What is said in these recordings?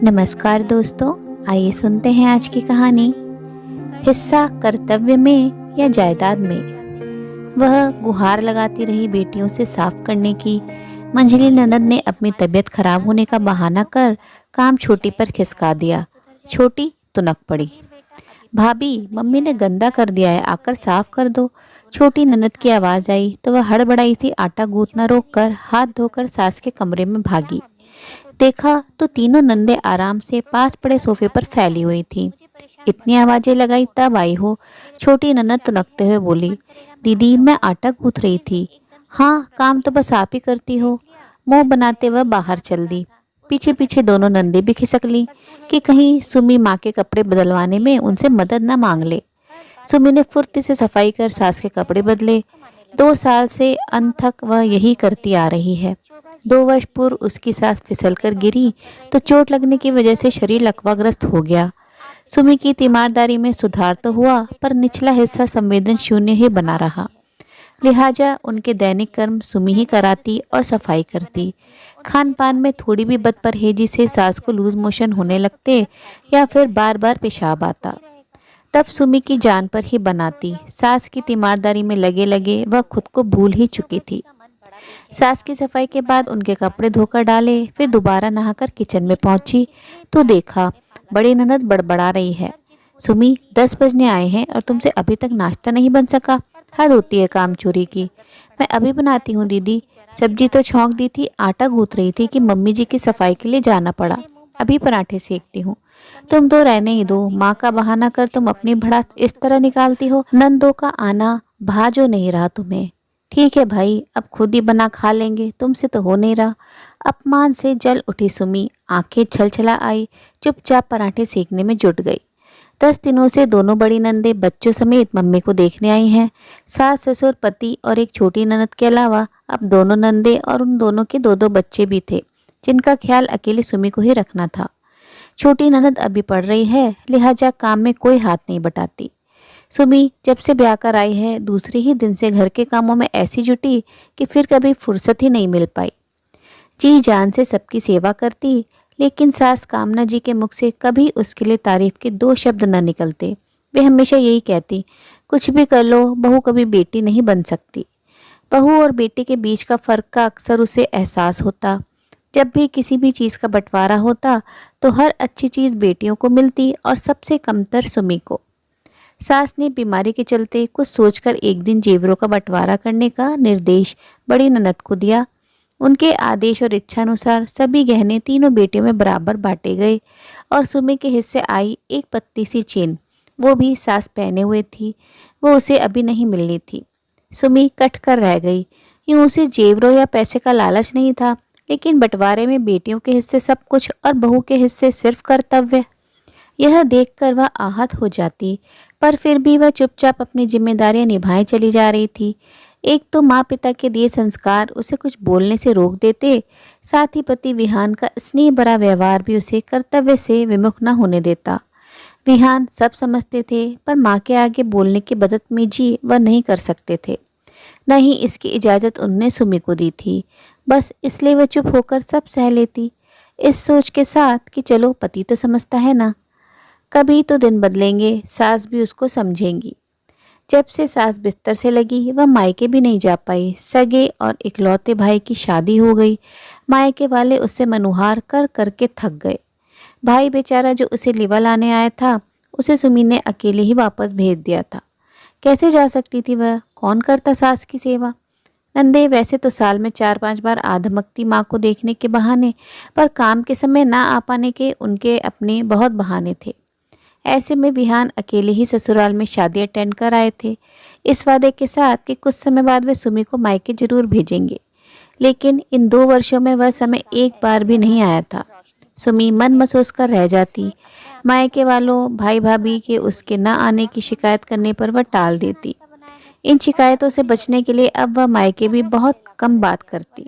नमस्कार दोस्तों, आइए सुनते हैं आज की कहानी। हिस्सा कर्तव्य में या जायदाद में। वह गुहार लगाती रही बेटियों से साफ करने की। मंझली ननद ने अपनी तबीयत खराब होने का बहाना कर काम छोटी पर खिसका दिया। छोटी तुनक पड़ी। भाभी, मम्मी ने गंदा कर दिया है, आकर साफ कर दो। छोटी ननद की आवाज आई तो वह हड़बड़ाई सी आटा गूंथना रोक कर हाथ धोकर सास के कमरे में भागी। देखा तो तीनों नंदे आराम से पास पड़े सोफे पर फैली हुई थीं। इतनी आवाजें लगाई तब आई हो। छोटी ननद तुनकते हुए बोली, दीदी मैं आटा गूंथ रही थी। हाँ, काम तो बस आप ही करती हो। मुंह बनाते वह बाहर चल दी। पीछे पीछे दोनों नंदे भी खिसक ली कि कहीं सुमी माँ के कपड़े बदलवाने में उनसे मदद न मांग ले। सुमी ने फुर्ती से सफाई कर सास के कपड़े बदले। 2 साल से अंत तक वह यही करती आ रही है। 2 वर्ष पूर्व उसकी सास फिसलकर गिरी तो चोट लगने की वजह से शरीर लकवाग्रस्त हो गया। सुमी की तीमारदारी में सुधार तो हुआ, पर निचला हिस्सा संवेदन शून्य ही बना रहा। लिहाजा उनके दैनिक कर्म सुमी ही कराती और सफाई करती। खान पान में थोड़ी भी बदपरहेजी से सास को लूज मोशन होने लगते या फिर बार बार पेशाब आता, तब सुमी की जान पर ही बनाती। सास की तीमारदारी में लगे लगे वह खुद को भूल ही चुकी थी। सास की सफाई के बाद उनके कपड़े धोकर डाले, फिर दोबारा नहाकर किचन में पहुंची तो देखा बड़ी ननद बड़बड़ा रही है। सुमी, 10 बजने आए हैं और तुमसे अभी तक नाश्ता नहीं बन सका। हद होती है काम चोरी की। मैं अभी बनाती हूँ दीदी। सब्जी तो छौंक दी थी, आटा गूंथ रही थी कि मम्मी जी की सफाई के लिए जाना पड़ा। अभी पराठे सेकती हूँ। तुम तो रहने ही दो। माँ का बहाना कर तुम अपनी भड़ास इस तरह निकालती हो। नंदों का आना भाजो नहीं रहा तुम्हें। ठीक है भाई, अब खुद ही बना खा लेंगे, तुमसे तो हो नहीं रहा। अपमान से जल उठी सुमी, आंखें छलछला आई, चुपचाप पराठे सेकने में जुट गई। 10 दिनों से दोनों बड़ी नंदे बच्चों समेत मम्मी को देखने आई हैं। सास ससुर पति और एक छोटी ननद के अलावा अब दोनों नंदे और उन दोनों के 2-2 बच्चे भी थे, जिनका ख्याल अकेली सुमी को ही रखना था। छोटी ननद अभी पढ़ रही है, लिहाजा काम में कोई हाथ नहीं बटाती। सुमी जब से ब्याह कर आई है, दूसरे ही दिन से घर के कामों में ऐसी जुटी कि फिर कभी फुर्सत ही नहीं मिल पाई। जी जान से सबकी सेवा करती, लेकिन सास कामना जी के मुख से कभी उसके लिए तारीफ के 2 शब्द न निकलते। वे हमेशा यही कहती, कुछ भी कर लो, बहू कभी बेटी नहीं बन सकती। बहू और बेटी के बीच का फर्क का अक्सर उसे एहसास होता। जब भी किसी भी चीज़ का बंटवारा होता तो हर अच्छी चीज़ बेटियों को मिलती और सबसे कमतर सुमी को। सास ने बीमारी के चलते कुछ सोचकर एक दिन जेवरों का बंटवारा करने का निर्देश बड़ी ननद को दिया। उनके आदेश और इच्छानुसार सभी गहने तीनों बेटियों में बराबर बांटे गए और सुमी के हिस्से आई एक पतली सी चेन, वो भी सास पहने हुए थी। वो उसे अभी नहीं मिलनी थी। सुमी कट कर रह गई। यूं उसे जेवरों या पैसे का लालच नहीं था, लेकिन बंटवारे में बेटियों के हिस्से सब कुछ और बहू के हिस्से सिर्फ कर्तव्य। यह देखकर वह आहत हो जाती, पर फिर भी वह चुपचाप अपनी जिम्मेदारियां निभाए चली जा रही थी। एक तो माँ पिता के दिए संस्कार उसे कुछ बोलने से रोक देते, साथ ही पति विहान का स्नेह भरा व्यवहार भी उसे कर्तव्य से विमुख न होने देता। विहान सब समझते थे, पर माँ के आगे बोलने की बदतमीजी वह नहीं कर सकते थे। न ही इसकी इजाज़त उनने सुमी को दी थी। बस इसलिए वह चुप होकर सब सह लेती, इस सोच के साथ कि चलो पति तो समझता है ना, कभी तो दिन बदलेंगे, सास भी उसको समझेंगी। जब से सास बिस्तर से लगी वह मायके भी नहीं जा पाई। सगे और इकलौते भाई की शादी हो गई। मायके वाले उससे मनुहार कर करके थक गए। भाई बेचारा जो उसे लिवा लाने आया था, उसे सुमी ने अकेले ही वापस भेज दिया था। कैसे जा सकती थी वह? कौन करता सास की सेवा? नंदे वैसे तो साल में 4-5 बार आधमकती माँ को देखने के बहाने, पर काम के समय ना आ पाने के उनके अपने बहुत बहाने थे। ऐसे में विहान अकेले ही ससुराल में शादी अटेंड कर आए थे, इस वादे के साथ कि कुछ समय बाद वे सुमी को मायके जरूर भेजेंगे। लेकिन इन 2 वर्षों में वह समय एक बार भी नहीं आया था। सुमी मन मसोस कर रह जाती। मायके वालों, भाई भाभी के उसके न आने की शिकायत करने पर वह टाल देती। इन शिकायतों से बचने के लिए अब वह मायके भी बहुत कम बात करती।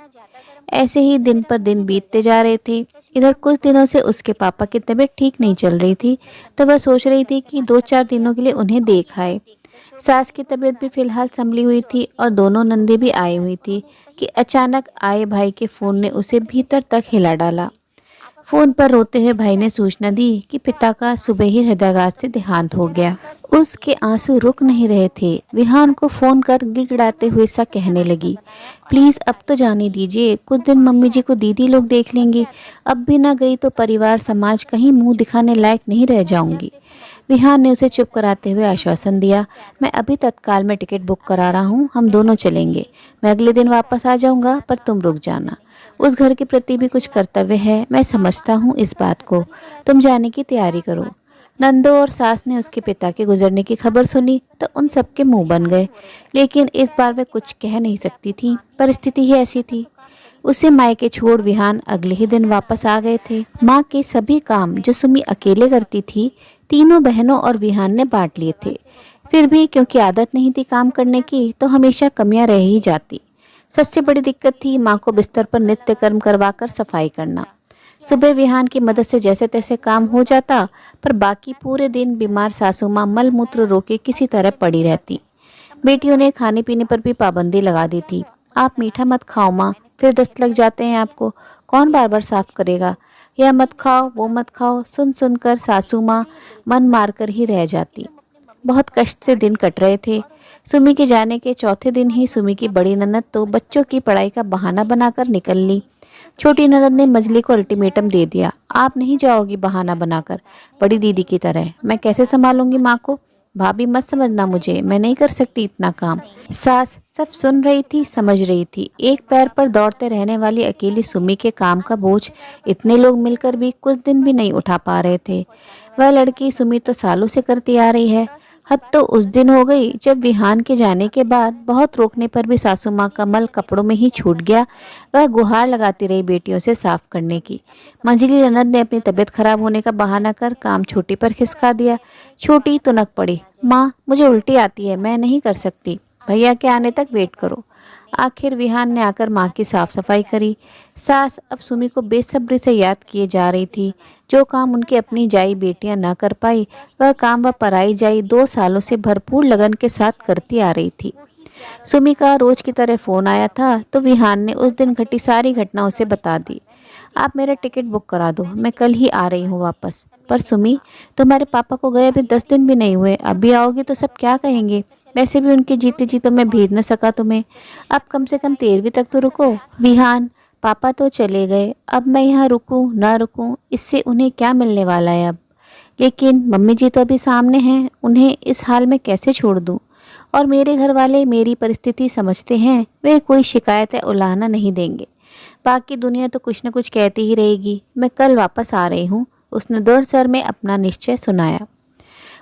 ऐसे ही दिन पर दिन बीतते जा रहे थे। इधर कुछ दिनों से उसके पापा की तबीयत ठीक नहीं चल रही थी, तो वह सोच रही थी कि 2-4 दिनों के लिए उन्हें देख आए। सास की तबीयत भी फिलहाल संभली हुई थी और दोनों नंदे भी आई हुई थी कि अचानक आए भाई के फोन ने उसे भीतर तक हिला डाला। फोन पर रोते हुए भाई ने सूचना दी कि पिता का सुबह ही हृदयाघात से देहांत हो गया। उसके आंसू रुक नहीं रहे थे। विहान को फोन कर गिड़गिड़ाते हुए सा कहने लगी, प्लीज अब तो जाने दीजिए, कुछ दिन मम्मी जी को दीदी लोग देख लेंगे। अब भी ना गई तो परिवार समाज कहीं मुंह दिखाने लायक नहीं रह जाऊंगी। विहान ने उसे चुप कराते हुए आश्वासन दिया, मैं अभी तत्काल में टिकट बुक करा रहा हूँ, हम दोनों चलेंगे। मैं अगले दिन वापस आ जाऊंगा, पर तुम रुक जाना। उस घर के प्रति भी कुछ कर्तव्य है, मैं समझता हूँ इस बात को। तुम जाने की तैयारी करो। नंदो और सास ने उसके पिता के गुजरने की खबर सुनी तो उन सबके मुंह बन गए, लेकिन इस बार वे कुछ कह नहीं सकती थी, परिस्थिति ही ऐसी थी। उसे मायके छोड़ विहान अगले ही दिन वापस आ गए थे। माँ के सभी काम जो सुमी अकेले करती थी, तीनों बहनों और विहान ने बांट लिए थे। फिर भी क्योंकि आदत नहीं थी काम करने की, तो हमेशा कमियां रह ही जाती। सबसे बड़ी दिक्कत थी माँ को बिस्तर पर नित्य कर्म करवाकर सफाई करना। सुबह विहान की मदद से जैसे तैसे काम हो जाता, पर बाकी पूरे दिन बीमार सासू माँ मल मूत्र रोके किसी तरह पड़ी रहती। बेटियों ने खाने पीने पर भी पाबंदी लगा दी थी। आप मीठा मत खाओ माँ, फिर दस्त लग जाते हैं आपको, कौन बार बार साफ करेगा। यह मत खाओ वो मत खाओ, सुन सुनकर सासू माँ मन मारकर ही रह जाती। बहुत कष्ट से दिन कट रहे थे। सुमी के जाने के चौथे दिन ही सुमी की बड़ी ननद तो बच्चों की पढ़ाई का बहाना बनाकर निकल ली। छोटी ननद ने मजली को अल्टीमेटम दे दिया, आप नहीं जाओगी बहाना बनाकर, बड़ी दीदी की तरह। मैं कैसे संभालूंगी माँ को। भाभी मत समझना मुझे, मैं नहीं कर सकती इतना काम। सास सब सुन रही थी, समझ रही थी। एक पैर पर दौड़ते रहने वाली अकेली सुमी के काम का बोझ इतने लोग मिलकर भी कुछ दिन भी नहीं उठा पा रहे थे। वह लड़की सुमी तो सालों से करती आ रही है। हद तो उस दिन हो गई जब विहान के जाने के बाद बहुत रोकने पर भी सासू माँ का मल कपड़ों में ही छूट गया। वह गुहार लगाती रही बेटियों से साफ करने की। मंजली ननद ने अपनी तबीयत खराब होने का बहाना कर काम छोटी पर खिसका दिया। छोटी तुनक पड़ी, माँ मुझे उल्टी आती है, मैं नहीं कर सकती, भैया के आने तक वेट करो। आखिर विहान ने आकर माँ की साफ सफाई करी। सास अब सुमी को बेसब्री से याद किए जा रही थी। जो काम उनकी अपनी जाई बेटियां ना कर पाई, वह काम वह पराई जाई 2 सालों से भरपूर लगन के साथ करती आ रही थी। सुमी का रोज की तरह फोन आया था तो विहान ने उस दिन घटी सारी घटना उसे बता दी। आप मेरा टिकट बुक करा दो, मैं कल ही आ रही हूँ वापस। पर सुमी, तुम्हारे पापा को गए अभी 10 दिन भी नहीं हुए, अभी आओगी तो सब क्या कहेंगे। वैसे भी उनके जीते जी तो मैं भेज न सका तुम्हें। अब कम से कम 13वीं तक तो रुको। विहान, पापा तो चले गए, अब मैं यहाँ रुकूं ना रुकूं, इससे उन्हें क्या मिलने वाला है अब। लेकिन मम्मी जी तो अभी सामने हैं, उन्हें इस हाल में कैसे छोड़ दूं। और मेरे घर वाले मेरी परिस्थिति समझते हैं, वे कोई शिकायत या उलाहना नहीं देंगे। बाकी दुनिया तो कुछ न कुछ कहती ही रहेगी। मैं कल वापस आ रही हूँ, उसने दृढ़ स्वर में अपना निश्चय सुनाया।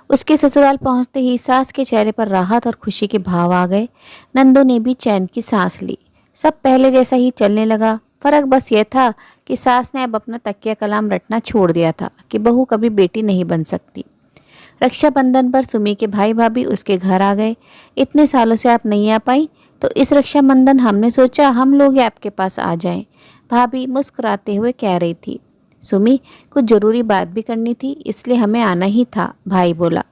उसके ससुराल पहुंचते ही सास के चेहरे पर राहत और खुशी के भाव आ गए। नंदो ने भी चैन की सांस ली। सब पहले जैसा ही चलने लगा। फर्क बस यह था कि सास ने अब अपना तकिया कलाम रटना छोड़ दिया था कि बहू कभी बेटी नहीं बन सकती। रक्षाबंधन पर सुमी के भाई भाभी उसके घर आ गए। इतने सालों से आप नहीं आ पाई, तो इस रक्षाबंधन हमने सोचा हम लोग आपके पास आ जाएं। भाभी मुस्कुराते हुए कह रही थी। सुमी, कुछ जरूरी बात भी करनी थी, इसलिए हमें आना ही था, भाई बोला।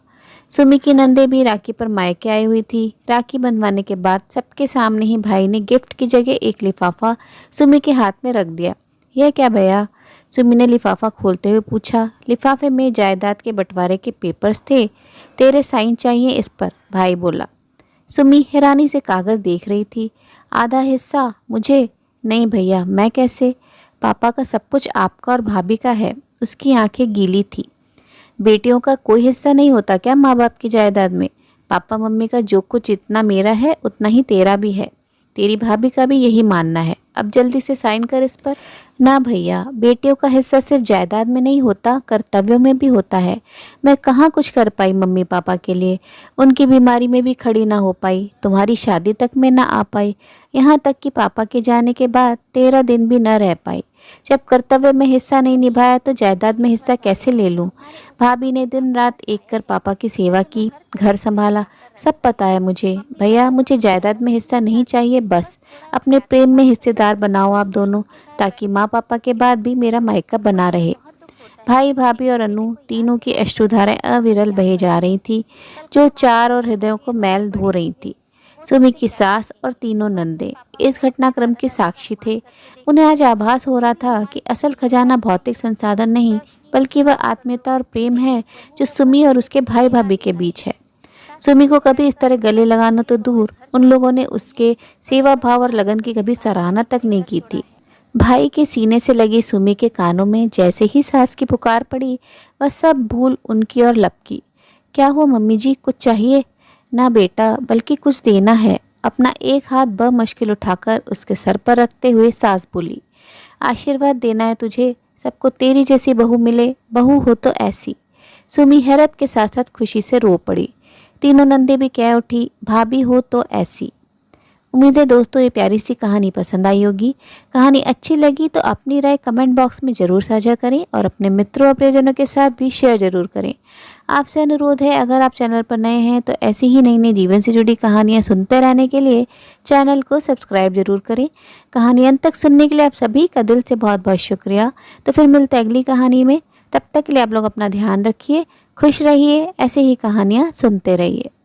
सुमी की नंदे भी राखी पर मायके आई हुई थी। राखी बंधवाने के बाद सबके सामने ही भाई ने गिफ्ट की जगह एक लिफाफा सुमी के हाथ में रख दिया। यह क्या भैया? सुमी ने लिफाफा खोलते हुए पूछा। लिफाफे में जायदाद के बंटवारे के पेपर्स थे, तेरे साइन चाहिए इस पर, भाई बोला। सुमी हैरानी से कागज देख रही थी। आधा हिस्सा मुझे? नहीं भैया, मैं कैसे? पापा का सब कुछ आपका और भाभी का है। उसकी आंखें गीली थी। बेटियों का कोई हिस्सा नहीं होता क्या माँ बाप की जायदाद में? पापा मम्मी का जो कुछ इतना मेरा है उतना ही तेरा भी है। तेरी भाभी का भी यही मानना है। अब जल्दी से साइन कर इस पर। ना भैया, बेटियों का हिस्सा सिर्फ जायदाद में नहीं होता, कर्तव्यों में भी होता है। मैं कहाँ कुछ कर पाई मम्मी पापा के लिए, उनकी बीमारी में भी खड़ी ना हो पाई, तुम्हारी शादी तक में ना आ पाई, यहाँ तक कि पापा के जाने के बाद 13 दिन भी न रह पाई। जब कर्तव्य में हिस्सा नहीं निभाया तो जायदाद में हिस्सा कैसे ले लूं? भाभी ने दिन रात एक कर पापा की सेवा की, घर संभाला, सब पता है मुझे। भैया, मुझे जायदाद में हिस्सा नहीं चाहिए, बस अपने प्रेम में हिस्सेदार बनाओ आप दोनों, ताकि माँ पापा के बाद भी मेरा मायका बना रहे। भाई भाभी और अनु तीनों की अश्रुधाराएं अविरल बहे जा रही थी, जो चार और हृदयों को मैल धो रही थी। सुमी की सास और तीनों नंदे इस घटनाक्रम के साक्षी थे। उन्हें आज आभास हो रहा था कि असल खजाना भौतिक संसाधन नहीं, बल्कि वह आत्मीयता और प्रेम है जो सुमी और उसके भाई भाभी के बीच है। सुमी को कभी इस तरह गले लगाना तो दूर, उन लोगों ने उसके सेवा भाव और लगन की कभी सराहना तक नहीं की थी। भाई के सीने से लगी सुमी के कानों में जैसे ही सास की पुकार पड़ी, वह सब भूल उनकी ओर लपकी। क्या हुआ मम्मी जी, कुछ चाहिए? ना बेटा, बल्कि कुछ देना है। अपना एक हाथ बमुश्किल उठाकर उसके सर पर रखते हुए सास बोली, आशीर्वाद देना है तुझे, सबको तेरी जैसी बहू मिले, बहू हो तो ऐसी। सुमी हैरत के साथ साथ खुशी से रो पड़ी। तीनों नंदे भी कह उठी, भाभी हो तो ऐसी। उम्मीद है दोस्तों ये प्यारी सी कहानी पसंद आई होगी। कहानी अच्छी लगी तो अपनी राय कमेंट बॉक्स में ज़रूर साझा करें और अपने मित्रों और प्रियजनों के साथ भी शेयर ज़रूर करें। आपसे अनुरोध है, अगर आप चैनल पर नए हैं तो ऐसी ही नई नई जीवन से जुड़ी कहानियाँ सुनते रहने के लिए चैनल को सब्सक्राइब जरूर करें। कहानी अंत तक सुनने के लिए आप सभी का दिल से बहुत बहुत शुक्रिया। तो फिर मिलते हैं अगली कहानी में। तब तक के लिए आप लोग अपना ध्यान रखिए, खुश रहिए, ऐसे ही कहानियाँ सुनते रहिए।